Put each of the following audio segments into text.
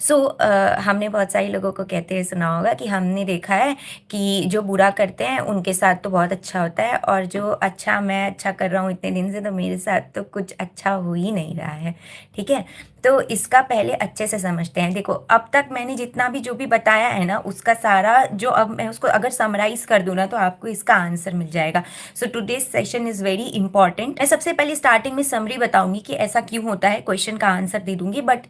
हमने बहुत सारे लोगों को कहते हुए सुना होगा कि हमने देखा है कि जो बुरा करते हैं उनके साथ तो बहुत अच्छा होता है, और जो अच्छा मैं अच्छा कर रहा हूँ इतने दिन से, तो मेरे साथ तो कुछ अच्छा हो ही नहीं रहा है। ठीक है, तो इसका पहले अच्छे से समझते हैं। देखो, अब तक मैंने जितना भी जो भी बताया है ना, उसका सारा जो, अब मैं उसको अगर समराइज कर दूँ ना, तो आपको इसका आंसर मिल जाएगा। So today's session is very important. मैं सबसे पहले स्टार्टिंग में समरी बताऊंगी कि ऐसा क्यों होता है, क्वेश्चन का आंसर दे दूंगी, but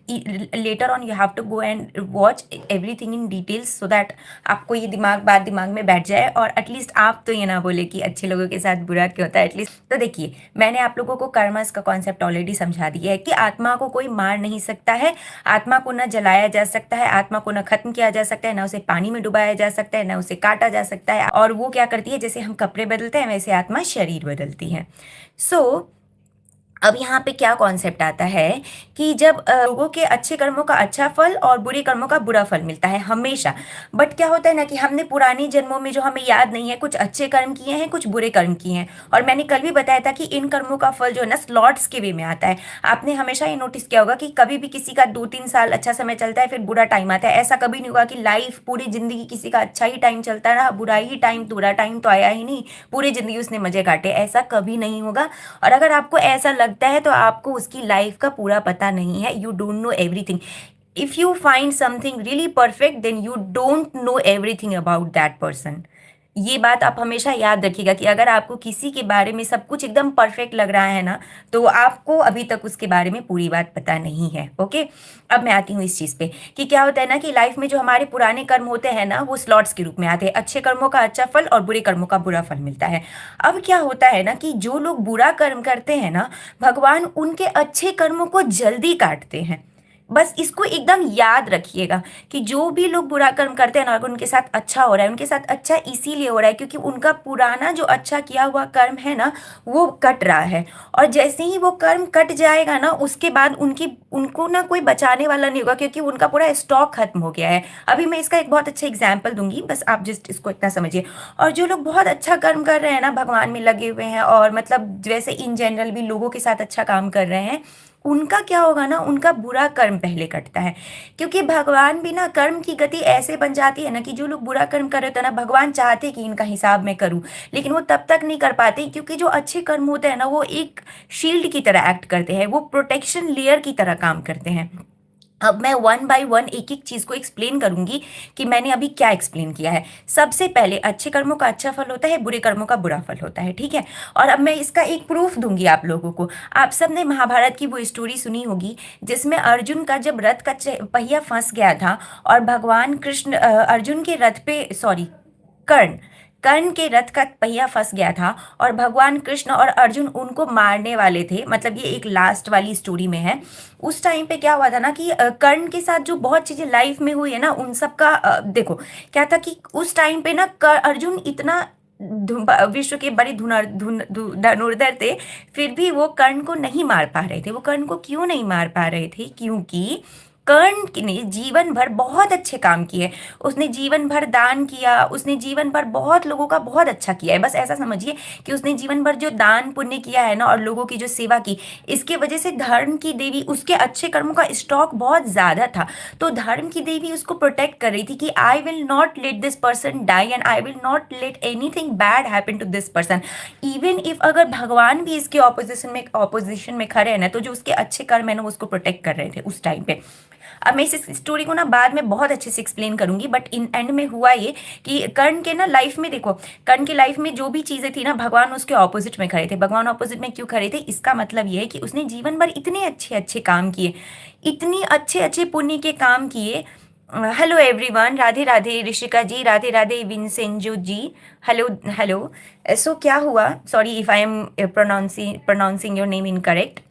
later on you have to go and watch everything in details, so that आपको ये बात दिमाग में बैठ जाए, और एटलीस्ट आप तो ये ना बोले कि अच्छे लोगों के साथ बुरा क्यों होता है एटलीस्ट। तो देखिए, मैंने आप लोगों को कर्मस का कॉन्सेप्ट ऑलरेडी समझा दिया है कि आत्मा को कोई मार नहीं सकता है, आत्मा को न जलाया जा सकता है, आत्मा को न खत्म किया जा सकता है, ना उसे पानी में डुबाया जा सकता है, ना उसे काटा जा सकता है। और वो क्या करती है, जैसे हम कपड़े बदलते हैं वैसे आत्मा शरीर बदलती है। सो अब यहाँ पे क्या कॉन्सेप्ट आता है कि जब लोगों के अच्छे कर्मों का अच्छा फल और बुरे कर्मों का बुरा फल मिलता है हमेशा। बट क्या होता है ना कि हमने पुराने जन्मों में, जो हमें याद नहीं है, कुछ अच्छे कर्म किए हैं, कुछ बुरे कर्म किए हैं, और मैंने कल भी बताया था कि इन कर्मों का फल जो है ना स्लॉट्स के वे में आता है। आपने हमेशा ये नोटिस किया होगा कि कभी भी किसी का 2-3 साल अच्छा समय चलता है, फिर बुरा टाइम आता है। ऐसा कभी नहीं हुआ कि लाइफ पूरी जिंदगी किसी का अच्छा ही टाइम चलता रहा, बुरा ही टाइम, बुरा टाइम तो आया ही नहीं, पूरी जिंदगी उसने मजे काटे, ऐसा कभी नहीं होगा। और अगर आपको ऐसा लगता है तो आपको उसकी लाइफ का पूरा पता नहीं है, you don't know everything. If you find something really perfect, then you don't know everything about that person. ये बात आप हमेशा याद रखिएगा कि अगर आपको किसी के बारे में सब कुछ एकदम परफेक्ट लग रहा है ना, तो आपको अभी तक उसके बारे में पूरी बात पता नहीं है। ओके, अब मैं आती हूँ इस चीज़ पे कि क्या होता है ना कि लाइफ में जो हमारे पुराने कर्म होते हैं ना, वो स्लॉट्स के रूप में आते हैं। अच्छे कर्मों का अच्छा फल और बुरे कर्मों का बुरा फल मिलता है। अब क्या होता है ना कि जो लोग बुरा कर्म करते हैं ना, भगवान उनके अच्छे कर्मों को जल्दी काटते हैं। बस इसको एकदम याद रखिएगा कि जो भी लोग बुरा कर्म करते हैं ना, अगर उनके साथ अच्छा हो रहा है, उनके साथ अच्छा इसीलिए हो रहा है क्योंकि उनका पुराना जो अच्छा किया हुआ कर्म है ना, वो कट रहा है। और जैसे ही वो कर्म कट जाएगा ना, उसके बाद उनको ना कोई बचाने वाला नहीं होगा, क्योंकि उनका पूरा स्टॉक खत्म हो गया है। अभी मैं इसका एक बहुत अच्छा एग्जाम्पल दूंगी, बस आप जस्ट इसको इतना समझिए। और जो लोग बहुत अच्छा कर्म कर रहे हैं ना, भगवान में लगे हुए हैं, और मतलब वैसे इन जनरल भी लोगों के साथ अच्छा काम कर रहे हैं, उनका क्या होगा ना, उनका बुरा कर्म पहले कटता है। क्योंकि भगवान भी ना, कर्म की गति ऐसे बन जाती है ना कि जो लोग बुरा कर्म कर रहे होते हैं ना, भगवान चाहते कि इनका हिसाब मैं करूं, लेकिन वो तब तक नहीं कर पाते, क्योंकि जो अच्छे कर्म होते हैं ना, वो एक शील्ड की तरह एक्ट करते हैं, वो प्रोटेक्शन लेयर की तरह काम करते हैं। अब मैं वन बाय वन एक एक चीज को एक्सप्लेन करूंगी कि मैंने अभी क्या एक्सप्लेन किया है। सबसे पहले, अच्छे कर्मों का अच्छा फल होता है, बुरे कर्मों का बुरा फल होता है। ठीक है, और अब मैं इसका एक प्रूफ दूंगी आप लोगों को। आप सब ने महाभारत की वो स्टोरी सुनी होगी जिसमें अर्जुन का जब रथ का पहिया फंस गया था, और भगवान कृष्ण अर्जुन के रथ पे, सॉरी, कर्ण कर्ण के रथ का पहिया फंस गया था, और भगवान कृष्ण और अर्जुन उनको मारने वाले थे। मतलब ये एक लास्ट वाली स्टोरी में है। उस टाइम पे क्या हुआ था ना कि कर्ण के साथ जो बहुत चीजें लाइफ में हुई है ना, उन सब का देखो क्या था कि उस टाइम पे ना अर्जुन इतना विश्व के बड़े धनुर्धर थे, फिर भी वो कर्ण को नहीं मार पा रहे थे। वो कर्ण को क्यों नहीं मार पा रहे थे? क्योंकि कर्ण ने जीवन भर बहुत अच्छे काम किए। उसने जीवन भर दान किया, उसने जीवन भर बहुत लोगों का बहुत अच्छा किया है। बस ऐसा समझिए कि उसने जीवन भर जो दान पुण्य किया है ना, और लोगों की जो सेवा की, इसके वजह से धर्म की देवी, उसके अच्छे कर्मों का स्टॉक बहुत ज्यादा था। तो धर्म की देवी उसको प्रोटेक्ट कर रही थी कि I will not let this person die, and I will not let anything bad happen to this person. Even if अगर भगवान भी इसके ऑपोजिशन में खड़े हैं ना, तो जो उसके अच्छे कर्म है ना, वो उसको प्रोटेक्ट कर रहे थे उस टाइम पे। अब मैं इस स्टोरी को ना बाद में बहुत अच्छे से एक्सप्लेन करूंगी, बट इन एंड में हुआ ये कि कर्ण के ना लाइफ में, देखो, कर्ण की लाइफ में जो भी चीजें थी ना, भगवान उसके ऑपोजिट में खड़े थे। भगवान ऑपोजिट में क्यों खड़े थे? इसका मतलब ये है कि उसने जीवन भर इतने अच्छे अच्छे काम किए, इतनी अच्छे अच्छे पुण्य के काम किए। हेलो एवरीवन, राधे राधे ऋषिका जी, राधे राधे विंसेंजो जी, हेलो हेलो। सो क्या हुआ, sorry if I am pronouncing your name incorrect.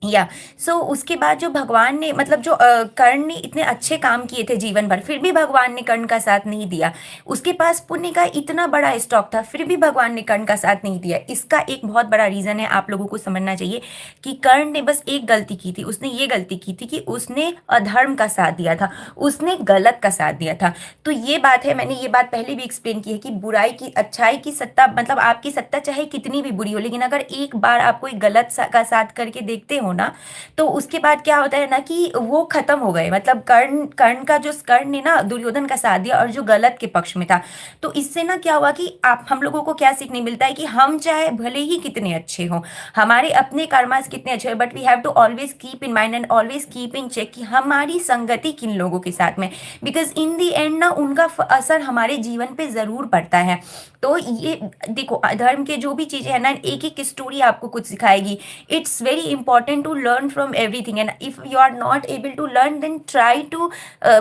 या उसके बाद जो भगवान ने, मतलब जो कर्ण ने इतने अच्छे काम किए थे जीवन भर, फिर भी भगवान ने कर्ण का साथ नहीं दिया। उसके पास पुण्य का इतना बड़ा स्टॉक था, फिर भी भगवान ने कर्ण का साथ नहीं दिया। इसका एक बहुत बड़ा रीजन है, आप लोगों को समझना चाहिए कि कर्ण ने बस एक गलती की थी। उसने ये गलती की थी कि उसने अधर्म का साथ दिया था, उसने गलत का साथ दिया था। तो ये बात है, मैंने ये बात पहले भी एक्सप्लेन की है कि बुराई की अच्छाई की सत्ता, मतलब आपकी सत्ता चाहे कितनी भी बुरी हो, लेकिन अगर एक बार आप कोई गलत का साथ करके देखते हो होना, तो उसके बाद क्या होता है ना कि वो खत्म हो गए, मतलब कर्ण कर्ण का जो कर्ण ने ना दुर्योधन का साथ दिया और जो गलत के पक्ष में था। तो इससे ना क्या हुआ कि आप हम लोगों को क्या सीखने मिलता है कि हम चाहे भले ही कितने अच्छे हों, हमारे अपने कर्मास कितने अच्छे हैं, but we have to always keep in mind and always keep in check कि हमारी संगति किन लोगों के साथ में, बिकॉज इन दी एंड ना उनका असर हमारे जीवन पे ज़रूर पड़ता है। तो ये देखो, धर्म के जो भी चीज़ें हैं ना, एक एक स्टोरी आपको कुछ सिखाएगी। It's very important to learn from everything, and if you are not able to learn, then try to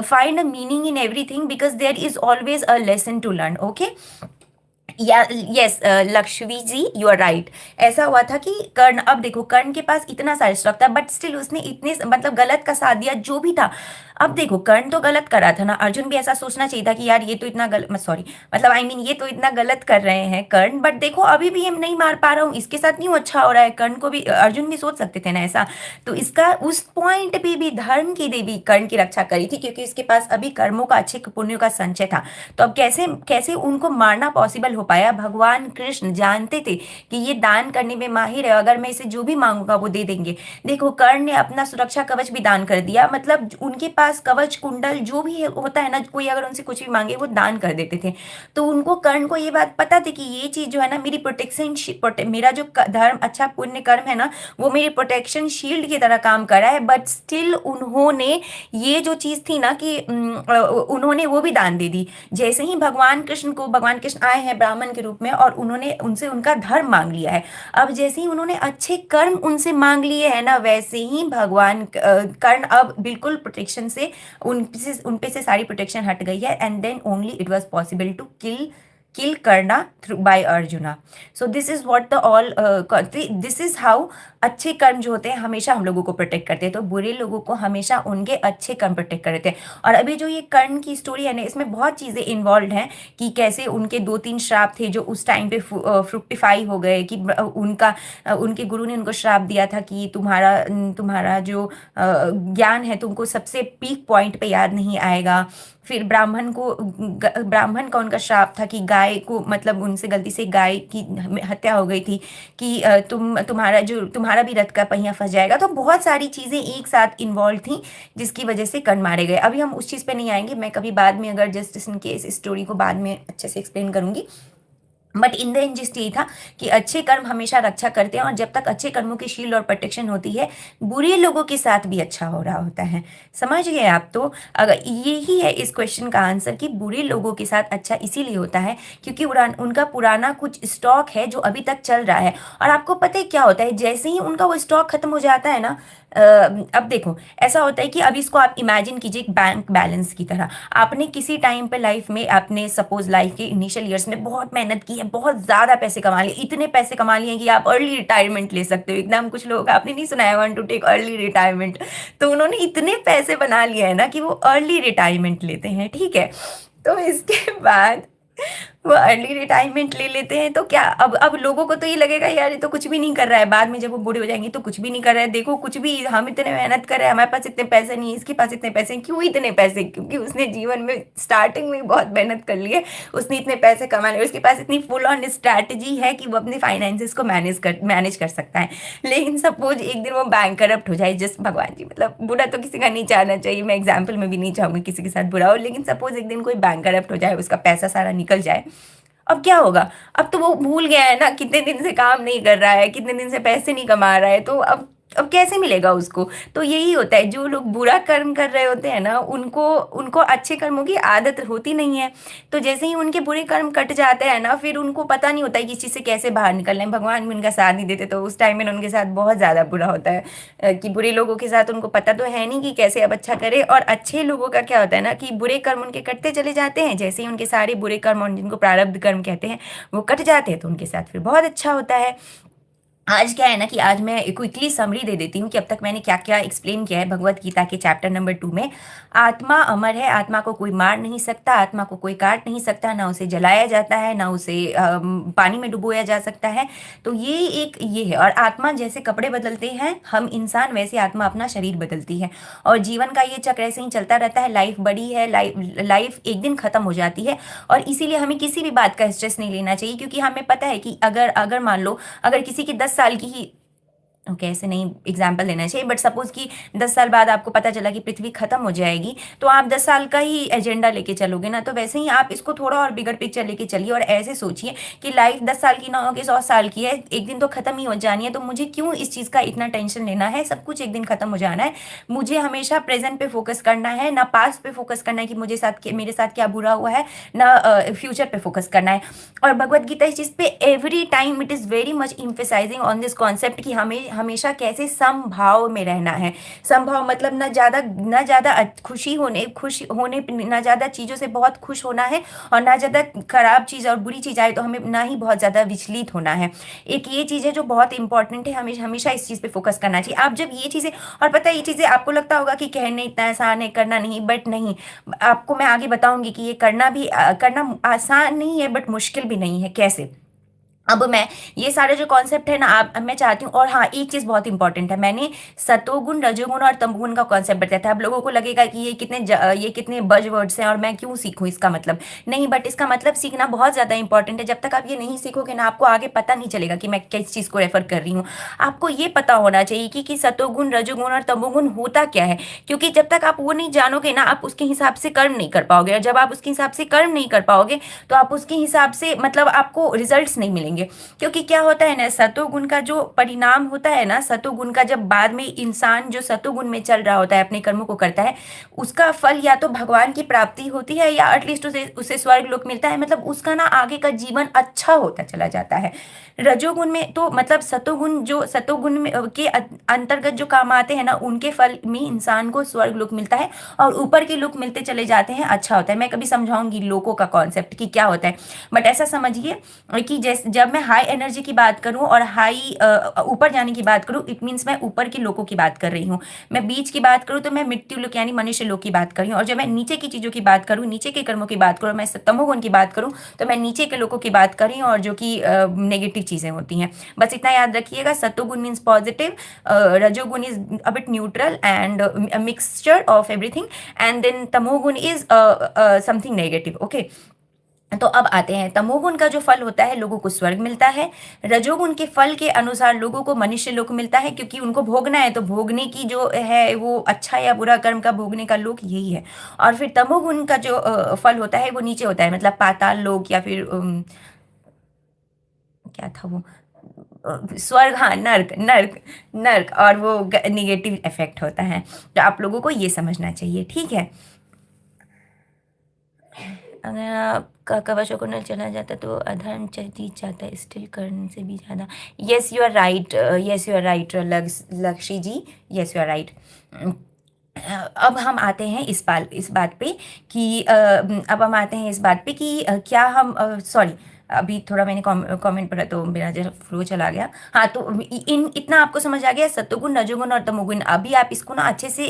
find a meaning in everything, because there is always a lesson to learn. Okay. Yeah yes, Lakshmi ji, you are right. ऐसा हुआ था कि कर्ण, अब देखो कर्ण के पास इतना सारा stock था, बट स्टिल उसने इतने मतलब गलत का साथ दिया जो भी था। अब देखो कर्ण तो गलत कर रहा था ना, अर्जुन भी ऐसा सोचना चाहिए था कि यार ये तो इतना गलत, सॉरी, मतलब आई मीन ये तो इतना गलत कर रहे हैं कर्ण, बट देखो अभी भी हम नहीं मार पा रहा हूँ, इसके साथ क्यों अच्छा हो रहा है। कर्ण को भी, अर्जुन भी सोच सकते थे ना ऐसा। तो इसका उस पॉइंट पे भी धर्म की देवी कर्ण की रक्षा करी थी, क्योंकि उसके पास अभी कर्मों का, अच्छे पुण्यों का संचय था। तो अब कैसे कैसे उनको मारना पॉसिबल हो पाया। भगवान कृष्ण जानते थे कि ये दान करने में माहिर है, अगर मैं इसे जो भी मांगूंगा वो दे देंगे। देखो कर्ण ने अपना सुरक्षा कवच भी दान कर दिया, मतलब उनके पास कवच कुंडल जो भी होता है ना, कोई अगर उनसे कुछ भी मांगे वो दान कर देते थे। तो उनको, कर्ण को ये बात पता थी कि ये चीज जो है ना मेरी प्रोटेक्शन, मेरा जो धर्म अच्छा पुण्य कर्म है ना, वो मेरी प्रोटेक्शन शील्ड की तरह काम कर रहा है, बट स्टिल उन्होंने ये जो चीज थी ना कि उन्होंने वो भी दान दे दी। जैसे ही भगवान कृष्ण आए हैं ब्राह्मण के रूप में, और उन्होंने उनसे उनका धर्म मांग लिया है। अब जैसे ही उन्होंने अच्छे कर्म उनसे मांग लिए हैं ना, वैसे ही भगवान कर्ण अब बिल्कुल प्रोटेक्शन से उन पे से सारी प्रोटेक्शन हट गई है, and then only it was possible to kill करना through by Arjuna. So this is what the all, this is how अच्छे कर्म जो होते हैं हमेशा हम लोगों को प्रोटेक्ट करते हैं, तो बुरे लोगों को हमेशा उनके अच्छे कर्म प्रोटेक्ट करते हैं। और अभी जो ये कर्ण की स्टोरी है ना, इसमें बहुत चीज़ें इन्वॉल्व हैं कि कैसे उनके 2-3 श्राप थे जो उस टाइम पे फ्रुक्टिफाई हो गए, कि उनके गुरु ने उनको श्राप दिया था कि तुम्हारा जो ज्ञान है तुमको सबसे पीक पॉइंट पे याद नहीं आएगा। फिर ब्राह्मण का उनका श्राप था कि गाय को, मतलब उनसे गलती से गाय की हत्या हो गई थी, कि तुम्हारा भी रथ का पहिया फंस जाएगा। तो बहुत सारी चीज़ें एक साथ इन्वॉल्व थी जिसकी वजह से कर्ण मारे गए। अभी हम उस चीज़ पे नहीं आएंगे, मैं कभी बाद में अगर जस्ट इन केस स्टोरी को बाद में अच्छे से एक्सप्लेन करूंगी। But in the end gist यही था कि अच्छे कर्म हमेशा रक्षा करते हैं, और जब तक अच्छे कर्मों की शील्ड और प्रोटेक्शन होती है, बुरे लोगों के साथ भी अच्छा हो रहा होता है। समझ गए आप? तो अगर यही है इस क्वेश्चन का आंसर कि बुरे लोगों के साथ अच्छा इसीलिए होता है क्योंकि उनका पुराना कुछ स्टॉक है जो अभी तक चल रहा है। और आपको पता है क्या होता है, जैसे ही उनका वो स्टॉक खत्म हो जाता है ना, अब देखो ऐसा होता है कि अब इसको आप इमेजिन कीजिए एक बैंक बैलेंस की तरह। आपने किसी टाइम पे लाइफ में, आपने सपोज लाइफ के इनिशियल ईयर्स में बहुत मेहनत की है, बहुत ज़्यादा पैसे कमा लिए, इतने पैसे कमा लिए कि आप अर्ली रिटायरमेंट ले सकते हो एकदम। कुछ लोग, आपने नहीं सुना है want to take early retirement, तो उन्होंने इतने पैसे बना लिए हैं ना कि वो अर्ली रिटायरमेंट लेते हैं, ठीक है। तो इसके बाद वो अर्ली रिटायरमेंट ले लेते हैं, तो क्या अब लोगों को तो ये लगेगा यार ये तो कुछ भी नहीं कर रहा है, बाद में जब वो बूढ़े हो जाएंगे तो कुछ भी नहीं कर रहा है, देखो कुछ भी, हम इतने मेहनत कर रहे हैं, हमारे पास इतने पैसे नहीं है, इसके पास इतने पैसे हैं। क्यों इतने पैसे? क्योंकि उसने जीवन में स्टार्टिंग में बहुत मेहनत कर ली है, उसने इतने पैसे कमा लिए, उसके पास इतनी फुल ऑन स्ट्रैटेजी है कि वो अपने फाइनेंसिस को मैनेज कर सकता है। लेकिन सपोज एक दिन वो बैंक करप्ट हो जाए, जस्ट भगवान जी, मतलब बुरा तो किसी का नहीं चाहना चाहिए, मैं एग्जाम्पल में भी नहीं चाहूँगी किसी के साथ बुरा हो, लेकिन सपोज एक दिन कोई बैंक करप्ट हो जाए, उसका पैसा सारा निकल जाए, अब क्या होगा? अब तो वो भूल गया है ना, कितने दिन से काम नहीं कर रहा है, कितने दिन से पैसे नहीं कमा रहा है, तो अब कैसे मिलेगा उसको? तो यही होता है, जो लोग बुरा कर्म कर रहे होते हैं ना, उनको उनको अच्छे कर्मों की आदत होती नहीं है। तो जैसे ही उनके बुरे कर्म कट जाते हैं ना, फिर उनको पता नहीं होता है कि इस चीज़ से कैसे बाहर निकलना है। भगवान भी उनका साथ नहीं देते, तो उस टाइम में उनके साथ बहुत ज़्यादा बुरा होता है, कि बुरे लोगों के साथ उनको पता तो है नहीं कि कैसे अब अच्छा करे। और अच्छे लोगों का क्या होता है ना कि बुरे कर्म उनके कटते चले जाते हैं, जैसे ही उनके सारे बुरे कर्म, और जिनको प्रारब्ध कर्म कहते हैं, वो कट जाते हैं, तो उनके साथ फिर बहुत अच्छा होता है। आज क्या है ना कि आज मैं क्विकली समरी दे देती हूँ कि अब तक मैंने क्या क्या एक्सप्लेन किया है भगवत गीता के चैप्टर नंबर 2 में। आत्मा अमर है, आत्मा को कोई मार नहीं सकता, आत्मा को कोई काट नहीं सकता, ना उसे जलाया जाता है, ना उसे पानी में डुबोया जा सकता है। तो ये है। और आत्मा जैसे कपड़े बदलते हैं हम इंसान, वैसे आत्मा अपना शरीर बदलती है। और जीवन का ये चक्र ऐसे ही चलता रहता है। लाइफ बड़ी है, लाइफ एक दिन खत्म हो जाती है, और इसीलिए हमें किसी भी बात का स्ट्रेस नहीं लेना चाहिए, क्योंकि हमें पता है कि अगर मान लो अगर किसी की 10 साल की ही ओके, ऐसे नहीं एग्जाम्पल लेना चाहिए, बट सपोज कि 10 साल बाद आपको पता चला कि पृथ्वी खत्म हो जाएगी, तो आप 10 साल का ही एजेंडा लेके चलोगे ना। तो वैसे ही आप इसको थोड़ा और बिगर पिक्चर लेके चलिए और ऐसे सोचिए कि लाइफ 10 साल की ना हो कि 100 साल की है, एक दिन तो खत्म ही हो जानी है, तो मुझे क्यों इस चीज़ का इतना टेंशन लेना है, सब कुछ एक दिन खत्म हो जाना है। मुझे हमेशा प्रेजेंट पे फोकस करना है, ना पास्ट पे फोकस करना है कि मेरे साथ क्या बुरा हुआ है, ना फ्यूचर पे फोकस करना है। और भगवत गीता इस चीज़ पे every time it is very much emphasising on this concept कि हमें हमेशा कैसे समभाव में रहना है। समभाव मतलब ना ज़्यादा खुश होने ना ज़्यादा चीज़ों से बहुत खुश होना है, और ना ज़्यादा खराब चीज़ और बुरी चीज़ आए तो हमें ना ही बहुत ज़्यादा विचलित होना है। एक ये चीज़ है जो बहुत इंपॉर्टेंट है, हमें हमेशा इस चीज़ पे फोकस करना चाहिए। आप जब ये चीज़ें, और पता है ये चीज़ें आपको लगता होगा कि कहने इतना आसान है, करना नहीं, बट नहीं, आपको मैं आगे बताऊंगी कि ये करना आसान नहीं है, बट मुश्किल भी नहीं है। कैसे? अब मैं ये सारे जो कॉन्सेप्ट है ना, आप मैं चाहती हूँ, और हाँ एक चीज़ बहुत इंपॉर्टेंट है, मैंने सतोगुण रजोगुण और तमोगुण का कॉन्सेप्ट बताया था। आप लोगों को लगेगा कि ये कितने बज वर्ड्स हैं और मैं क्यों सीखूं इसका मतलब नहीं, बट इसका मतलब सीखना बहुत ज़्यादा इंपॉर्टेंट है। जब तक आप ये नहीं सीखोगे ना, आपको आगे पता नहीं चलेगा कि मैं किस चीज़ को रेफर कर रही हूँ। आपको ये पता होना चाहिए कि सतोगुण रजोगुण और तमोगुण होता क्या है, क्योंकि जब तक आप वो नहीं जानोगे ना, आप उसके हिसाब से कर्म नहीं कर पाओगे, और जब आप उसके हिसाब से कर्म नहीं कर पाओगे तो आप उसके हिसाब से मतलब आपको रिजल्ट्स नहीं मिलेंगे। क्योंकि क्या होता है ना, सतोगुण का जो परिणाम होता है ना, सतोगुण का जब बाद में इंसान जो सतोगुण में चल रहा होता है, अपने कर्मों को करता है, उसका फल या तो भगवान की प्राप्ति होती है, या एटलीस्ट उसे उसे स्वर्ग लोक मिलता है, मतलब उसका ना आगे का जीवन अच्छा होता चला जाता है। रजोगुण में तो मतलब सतोगुण में के अंतर्गत जो काम आते हैं ना, उनके फल में इंसान को स्वर्ग लोक मिलता है, और ऊपर के लोक मिलते चले जाते हैं, अच्छा होता है। मैं कभी समझाऊंगी लोकों का कॉन्सेप्ट कि क्या होता है, बट ऐसा समझिए कि जैसे जब मैं हाई एनर्जी की बात करूं और हाई ऊपर जाने की बात करूं, इट मीन्स मैं ऊपर के लोगों की बात कर रही हूं। मैं बीच की बात करूं तो मैं मृत्यु लोक यानी मनुष्य लोक की बात कर रही हूँ, और जब मैं नीचे की चीज़ों की बात करूँ, नीचे के कर्मों की बात करूँ, मैं तमोगुण की बात करूँ, तो मैं नीचे के लोगों की बात कर रही हूँ, और जो कि नेगेटिव चीज़ें होती हैं। बस इतना याद रखिएगा, सतोगुण मीन्स पॉजिटिव, रजोगुण is a bit neutral and mixture of everything, and then तमोगुण इज समथिंग नेगेटिव। ओके, तो अब आते हैं, तमोगुण का जो फल होता है लोगों को स्वर्ग मिलता है, रजोगुण के फल के अनुसार लोगों को मनुष्य लोक मिलता है, क्योंकि उनको भोगना है, तो भोगने की जो है वो अच्छा या बुरा कर्म का भोगने का लोक यही है। और फिर तमोगुण का जो फल होता है वो नीचे होता है, मतलब पाताल लोक, या फिर क्या था वो, स्वर्ग, हाँ नर्क, नर्क, और वो निगेटिव इफेक्ट होता है। तो आप लोगों को ये समझना चाहिए, ठीक है। अगर आपका कवच को न चला जाता तो अधर्म जीत जाता है, स्टिल करने से भी ज़्यादा। Yes you are right, yes you are right Lakshya ji, yes you are right. अब हम आते हैं इस बात पे कि अब हम आते हैं इस बात पे कि क्या हम सॉरी, अभी थोड़ा मैंने कमेंट पढ़ा तो मेरा जरा फ्लो चला गया। हाँ, तो इन इतना आपको समझ आ गया, सतोगुण रजोगुण और तमोगुण। अभी आप इसको ना अच्छे से,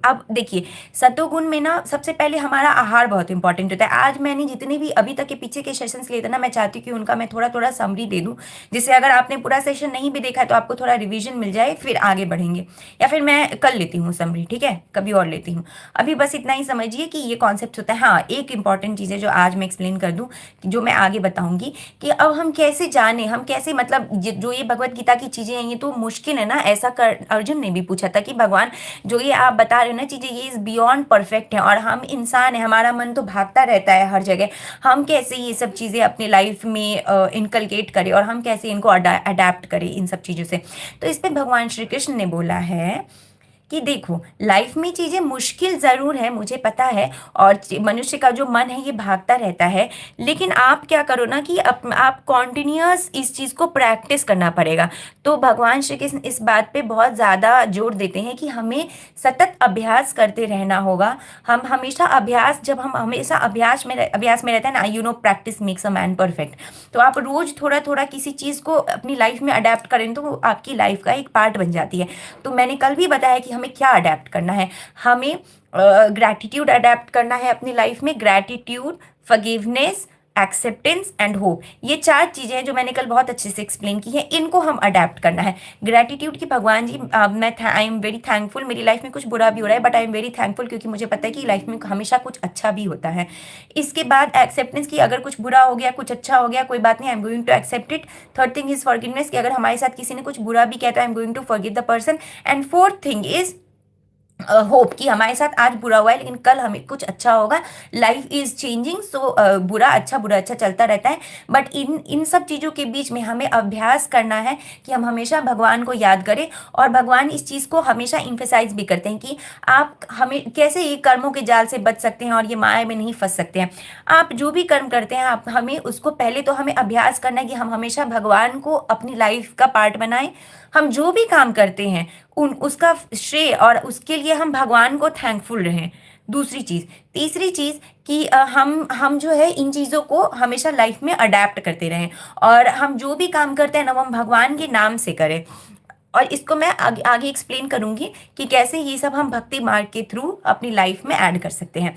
अब देखिए, सतोगुण में ना सबसे पहले हमारा आहार बहुत इंपॉर्टेंट होता है। आज मैंने जितने भी अभी तक के पीछे के सेशंस लिए थे ना, मैं चाहती हूँ कि उनका मैं थोड़ा थोड़ा समरी दे दूँ, जिससे अगर आपने पूरा सेशन नहीं भी देखा है तो आपको थोड़ा रिविजन मिल जाए, फिर आगे बढ़ेंगे। या फिर मैं कर लेती हूँ समरी, ठीक है, कभी और लेती हूँ। अभी बस इतना ही समझिए कि ये कॉन्सेप्ट होता है। हाँ, एक इंपॉर्टेंट चीज़ है जो आज मैं एक्सप्लेन कर दूँ, जो मैं आगे बताऊंगी, कि अब हम कैसे जाने, हम कैसे मतलब जो ये भगवत गीता की चीज़ें हैं ये तो मुश्किल है ना। ऐसा कर अर्जुन ने भी पूछा था कि भगवान जो ये आप बता रहे हो ना चीज़ें, ये इज़ बियॉन्ड परफेक्ट है, और हम इंसान है, हमारा मन तो भागता रहता है हर जगह। हम कैसे ये सब चीज़ें अपने लाइफ में इनकलकेट करें, और हम कैसे इनको अडेप्ट करें इन सब चीज़ों से। तो इस पर भगवान श्री कृष्ण ने बोला है कि देखो, लाइफ में चीज़ें मुश्किल ज़रूर है, मुझे पता है, और मनुष्य का जो मन है ये भागता रहता है, लेकिन आप क्या करो ना कि आप कॉन्टिन्यूअस इस चीज़ को प्रैक्टिस करना पड़ेगा। तो भगवान श्री कृष्ण इस बात पे बहुत ज़्यादा जोर देते हैं कि हमें सतत अभ्यास करते रहना होगा। हम हमेशा अभ्यास, जब हम हमेशा अभ्यास में रहता है ना, practice makes a man perfect. तो आप रोज़ थोड़ा थोड़ा किसी चीज़ को अपनी लाइफ में अडेप्ट करें तो वो आपकी लाइफ का एक पार्ट बन जाती है। तो मैंने कल भी बताया कि हमें क्या अडेप्ट करना है, हमें ग्रैटिट्यूड अडेप्ट करना है अपनी लाइफ में, gratitude, forgiveness, acceptance and hope, ये 4 चीज़ें हैं जो मैंने कल बहुत अच्छे से एक्सप्लेन की हैं, इनको हम अडैप्ट करना है। ग्रैटिट्यूड की भगवान जी आई एम वेरी थैंकफुल, मेरी लाइफ में कुछ बुरा भी हो रहा है but I am very thankful, क्योंकि मुझे पता है कि लाइफ में हमेशा कुछ अच्छा भी होता है। इसके बाद एक्सेप्टेंस की, अगर कुछ बुरा हो गया कुछ अच्छा हो गया कोई बात नहीं, I am going to accept it. Third thing is forgiveness, कि अगर हमारे साथ किसी ने कुछ बुरा भी किया तो I am going to forgive the person. And fourth thing is hope, कि हमारे साथ आज बुरा हुआ है लेकिन कल हमें कुछ अच्छा होगा। लाइफ इज चेंजिंग, सो बुरा अच्छा चलता रहता है। बट इन सब चीज़ों के बीच में हमें अभ्यास करना है कि हम हमेशा भगवान को याद करें। और भगवान इस चीज़ को हमेशा इम्फेसाइज भी करते हैं कि आप हमें कैसे ये कर्मों के जाल से बच सकते हैं और ये माया में नहीं फंस सकते हैं। आप जो भी कर्म करते हैं आप हमें उसको पहले तो हमें अभ्यास करना है कि हम हमेशा भगवान को अपनी लाइफ का पार्ट बनाएं। हम जो भी काम करते हैं उन उसका श्रेय और उसके लिए हम भगवान को थैंकफुल रहें। दूसरी चीज़, तीसरी चीज़ कि हम जो है इन चीज़ों को हमेशा लाइफ में अडेप्ट करते रहें, और हम जो भी काम करते हैं ना वो हम भगवान के नाम से करें। और इसको मैं आगे आगे एक्सप्लेन करूंगी कि कैसे ये सब हम भक्ति मार्ग के थ्रू अपनी लाइफ में ऐड कर सकते हैं।